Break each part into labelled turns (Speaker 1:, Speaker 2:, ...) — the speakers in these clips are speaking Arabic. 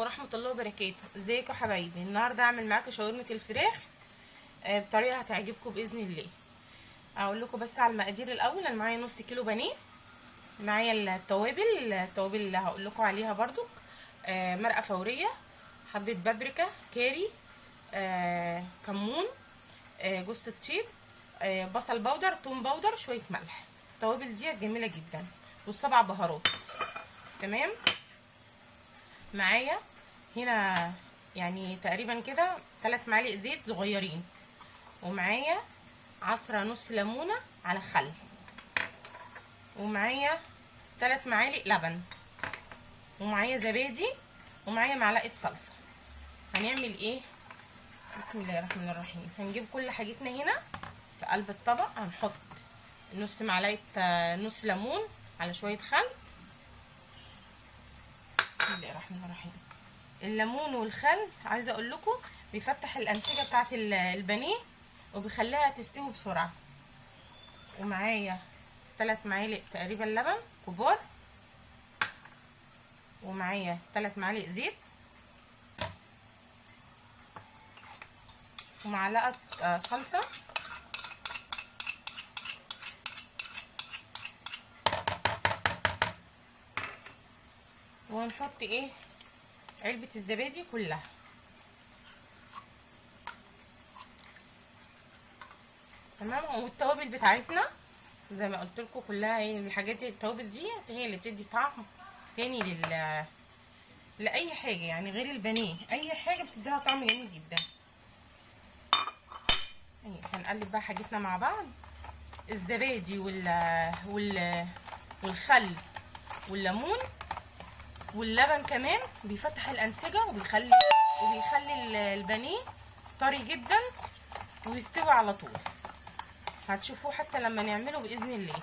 Speaker 1: ورحمة الله وبركاته. ازيكم يا حبايبي؟ النهارده هعمل معاكم شاورمة الفراخ بطريقة هتعجبكم بإذن الله. اقول لكم بس على المقادير الاول. انا معايا نص كيلو بانيه، معايا التوابل اللي هقول لكم عليها برضو، مرقة فورية، حبة بابريكا، كاري، كمون، جوز الطيب، بصل بودر، توم بودر، شوية ملح. التوابل دي جميلة جدا، والسبع بهارات. تمام. معايا هنا يعني تقريبا كده 3 معالق زيت صغيرين، ومعايا عصرة نص ليمونة على خل، ومعايا 3 معالق لبن، ومعايا زبادي، ومعايا معلقة صلصة. هنعمل ايه؟ بسم الله الرحمن الرحيم. هنجيب كل حاجتنا هنا في قلب الطبق. هنحط نص معلقة نص ليمون على شوية خل. بسم الله الرحمن الرحيم. الليمون والخل عايزه اقول لكم بيفتح الانسجه بتاعه البانيه وبيخليها تستوي بسرعه. ومعايا 3 معالق تقريبا لبن كبار، ومعايا 3 معالق زيت، ومعلقه صلصه، وهنحط ايه علبه الزبادي كلها. تمام. والتوابل بتاعتنا زي ما قلت لكم كلها ايه الحاجات دي. التوابل دي هي اللي بتدي طعم تاني لاي حاجه، يعني غير البانيه اي حاجه بتديها طعم جميل جدا. هنقلب بقى حاجتنا مع بعض. الزبادي والخل والليمون واللبن كمان بيفتح الانسجه وبيخلي البانيه طري جدا ويستوي على طول. هتشوفوه حتى لما نعمله باذن الله.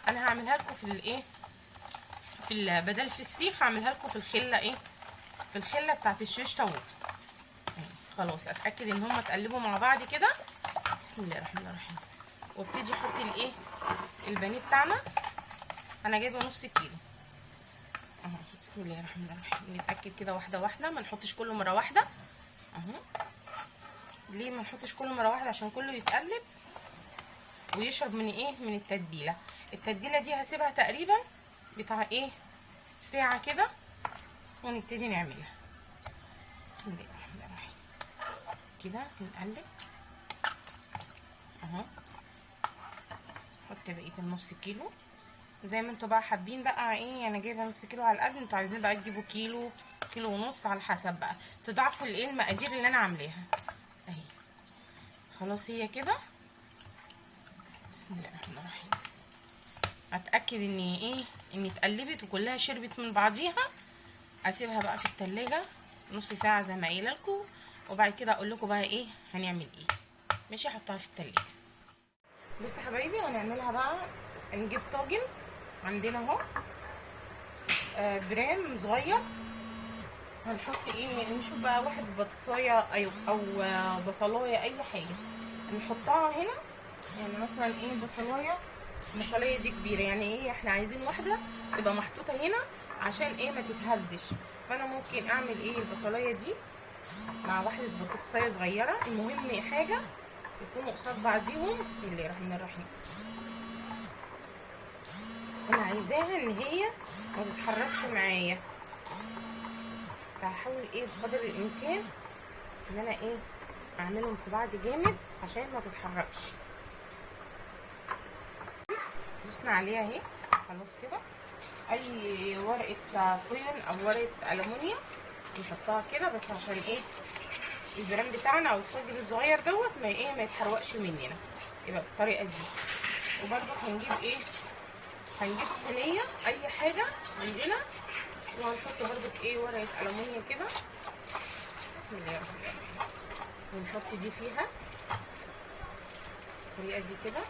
Speaker 1: انا هعملها لكم في الايه بدل في السيخ هعملها لكم في الخله في الخله بتاعت الشيش طاووق. خلاص اتاكد ان هم اتقلبوا مع بعض كده. بسم الله الرحمن الرحيم. وابتدي احط البانيه بتاعنا. انا جايبه نص كيلو اهو. بسم الله الرحمن الرحيم. نتاكد كده واحده واحده، ما نحطش كله مره واحده اهو. ليه ما نحطش كله مره واحده؟ عشان كله يتقلب ويشرب من التتبيله دي. هسيبها تقريبا بتاع ساعه كده ونبتدي نعملها. بسم الله الرحمن الرحيم. كده نقلب اهو. نحط بقيه النص كيلو زي ما انتوا بقى حابين بقى انا جايبه نص كيلو على قد انتوا عايزين بقى تجيبوا كيلو، كيلو ونص، على حسب بقى تضاعفوا المقادير اللي انا عاملاها اهي. خلاص هي كده. بسم الله الرحمن الرحيم. اتاكد ان اتقلبت وكلها شربت من بعضيها. اسيبها بقى في التلاجة نص ساعه زي ما قايله لكم، وبعد كده اقول لكم بقى هنعمل ماشي. احطها في التلاجة. بصوا يا حبايبي هنعملها بقى. نجيب طاجن عندنا اهو برام صغير. هنحط نشوف بقى واحد بطاطسايه او بصلايه اي حاجه نحطها هنا. يعني مثلا بصلايه دي كبيره، يعني احنا عايزين واحده تبقى محطوطه هنا عشان ما تتهزش. فانا ممكن اعمل البصلايه دي مع واحده بطاطسايه صغيره. المهم حاجه يكونوا قصاد بعضيهم. بسم الله الرحمن الرحيم. انا عايزاها ان هي ما تتحركش معايا، فهحاول بقدر الامكان ان انا اعملهم في بعض جامد عشان ما تتحركش. دوسنا عليها اهي. خلاص كده. اي ورقه فويل او ورقه الومنيوم نحطها كده بس عشان البرام بتاعنا او الطاجن الصغير دوت ما يتحرقش مننا. يبقى بالطريقه دي. وبرده هنجيب صينيه اي حاجه عندنا، وهنحط برده ورقه الومنيوم كده. بسم الله الرحمن الرحيم. ونحط دي فيها بالطريقه دي كده.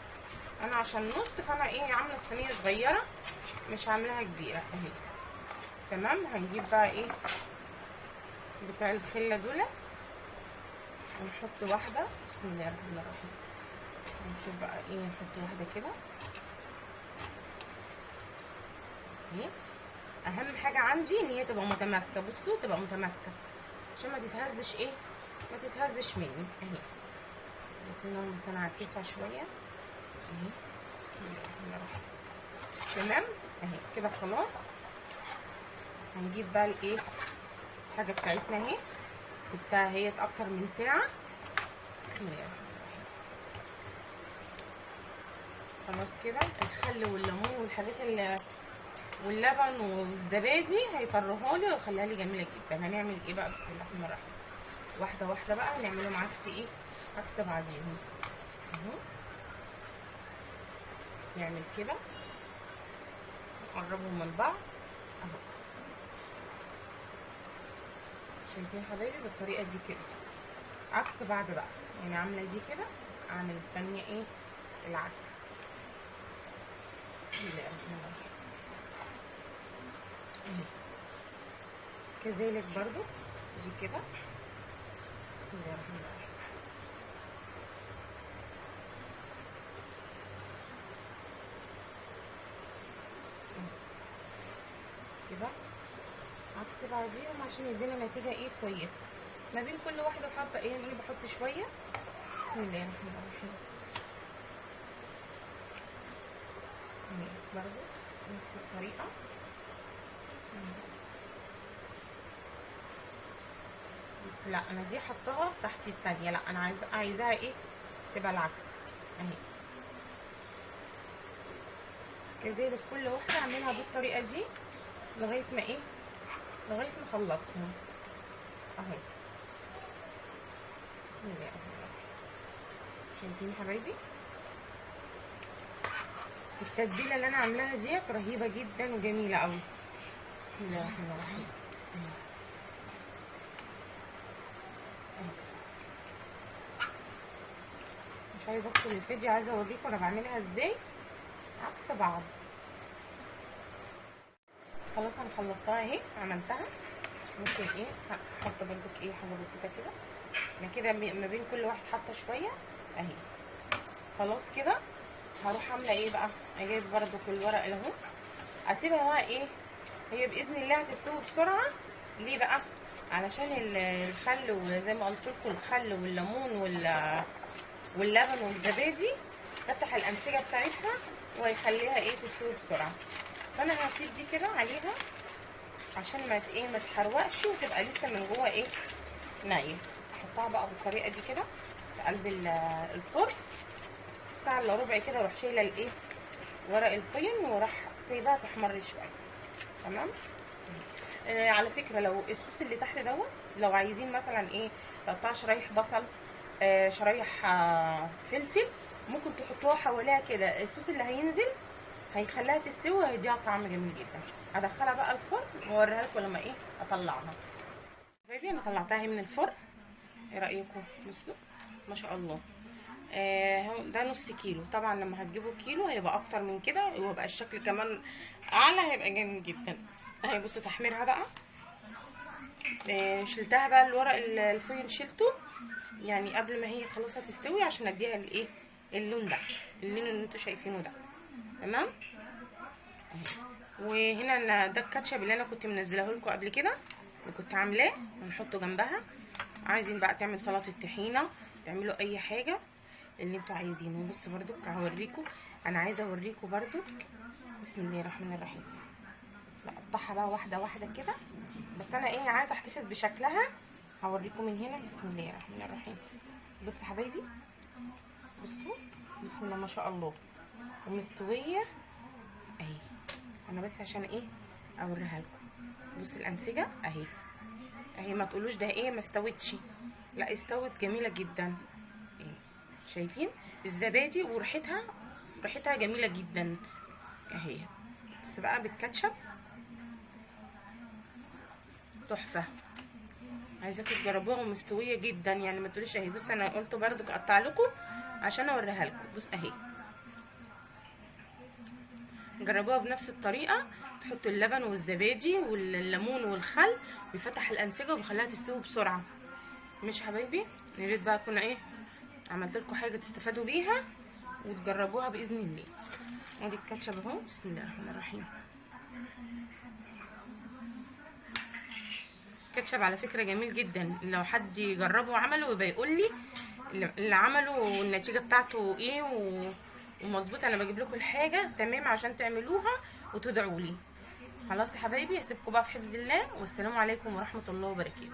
Speaker 1: انا عشان نص فانا عامله الصينيه صغيره مش عاملاها كبيره اهي. تمام. هنجيب بقى بتاع الخله دولت ونحط واحده. بسم الله الرحمن الرحيم. نشوف بقى نحط واحده كده اهي. اهم حاجه عندي ان هي تبقى متماسكه. بصوا تبقى متماسكه عشان ما تتهزش ايه، ما تتهزش مني اهي. نحط مثلا على التسعة شويه اهي. بسم الله الرحمن الرحيم. تمام اهي كده خلاص. هنجيب بقى الايه الحاجه بتاعتنا اهي، سبتها هي اكتر من ساعه. بسم الله الرحمن الرحيم. خلاص كده الخل والليمون والحاجات اللي واللبن والزبادي هيطرها لي ويخليها لي جميله جدا. هنعمل ايه بقى؟ بسم الله الرحمن الرحيم. واحده واحده بقى نعملهم عكس ايه، عكس بعضيهم اهو. نعمل كده نقربهم من بعض اهو. شايفين حبايبي بالطريقه دي كده عكس بعض بقى، يعني عامله دي كده اعمل التانيه ايه العكس. بسم الله الرحمن الرحيم. كذلك برضو دي كده. بسم الله الرحمن الرحيم. كده عكس بعضيهم عشان يدينا نتيجه ايه كويسه. ما بين كل واحده حابه ايه يعني بحط شويه. بسم الله الرحمن الرحيم. برضو نفس الطريقه. بس لا انا دي حطها تحت التانية، لا انا عايزاها ايه تبقى العكس اهي. كذلك كل واحده اعملها بالطريقه دي لغايه ما ايه، لغايه ما اخلصهم اهو. بسم الله الرحمن الرحيم. شايفين حبايبي التتبيله اللي انا عاملاها ديت رهيبه جدا وجميله قوي. بسم الله الرحمن الرحيم. مش عايزه افصل الفيديو، عايزه اوريكم انا بعملها ازاي عكس بعض. خلاص انا خلصتها اهي عملتها. ممكن ايه احط برضك ايه حاجه بسيطه كده، انا كده ما بين كل واحد حاطه شويه اهي. خلاص كده هروح عامله ايه بقى، اجيب برضك الورق اهو اسيبها بقى ايه. هي باذن الله هتستوي بسرعه. ليه بقى؟ علشان الخل وزي ما قلت لكم الخل والليمون واللبن والزبادي فتح الانسجه بتاعتها ويخليها ايه تستوي بسرعه. فانا هسيب دي كده عليها عشان ما ايه ما تحرقش وتبقى لسه من جوه ايه نايه. احطها بقى بالطريقه دي كده في قلب الفرن ساعه الا ربع كده، اروح شايله الايه ورق الفويل وراح سايباها تحمر شويه. تمام. على فكره لو الصوص اللي تحت دوت لو عايزين مثلا ايه تقطع شرايح بصل شرايح فلفل ممكن تحطوها حواليها كده. الصوص اللي هينزل هيخليها تستوي وهيديها طعم جميل جدا. هدخلها بقى الفرن واوريها لكم لما ايه اطلعها. حبايبي انا طلعتها من الفرن، ايه رايكم؟ بصوا ما شاء الله. ده نص كيلو. طبعا لما هتجيبوا كيلو هيبقى اكتر من كده ويبقى الشكل كمان اعلى، هيبقى جميل جدا. اهي بصوا تحميرها بقى. شلتها بقى الورق الفويل شلته يعني قبل ما هي خلاص هتستوي عشان اديها الايه اللون ده، اللون اللي انتوا شايفينه ده. تمام. وهنا ده الكاتشب اللي انا كنت منزلاه لكم قبل كده اللي كنت عاملاه هنحطه جنبها. عايزين بقى تعمل سلطه طحينه تعملوا اي حاجه اللي انتوا عايزينه. بصوا برضو هوريكم، انا عايزه اوريكم برضو. بسم الله الرحمن الرحيم. بقطعها بقى واحده واحده كده، بس انا ايه عايزه احتفظ بشكلها. هوريكم من هنا. بسم الله الرحمن الرحيم. بصوا حبايبي بصوا بسم الله ما شاء الله ومستويه اهي. انا بس عشان ايه اوريها لكم. بصوا الانسجه اهي اهي، ما تقولوش ده ايه ما استوتش، لا استوت جميله جدا. ايه شايفين الزبادي وريحتها جميله جدا اهي. بس بقى بالكاتشب تحفه. عايزاكم تجربوها ومستويه جدا يعني ما تقوليش اهي. بص انا قلت برضو اقطع لكم عشان اوريها لكم. بص اهي جربوها بنفس الطريقه، تحطوا اللبن والزبادي والليمون والخل بيفتح الانسجه وبيخليها تستوي بسرعه. مش حبايبي يا ريت بقى اكون ايه عملت لكم حاجه تستفادوا بيها وتجربوها باذن الله. ادي الكاتشب اهو. بسم الله الرحمن الرحيم. كاتشب على فكره جميل جدا، لو حد يجربه وعمله يبقى يقول لي اللي عمله والنتيجه بتاعته ايه ومظبوط. انا بجيب لكم الحاجه تمام عشان تعملوها وتدعوا لي. خلاص يا حبايبي، هسيبكم بقى في حفظ الله، والسلام عليكم ورحمه الله وبركاته.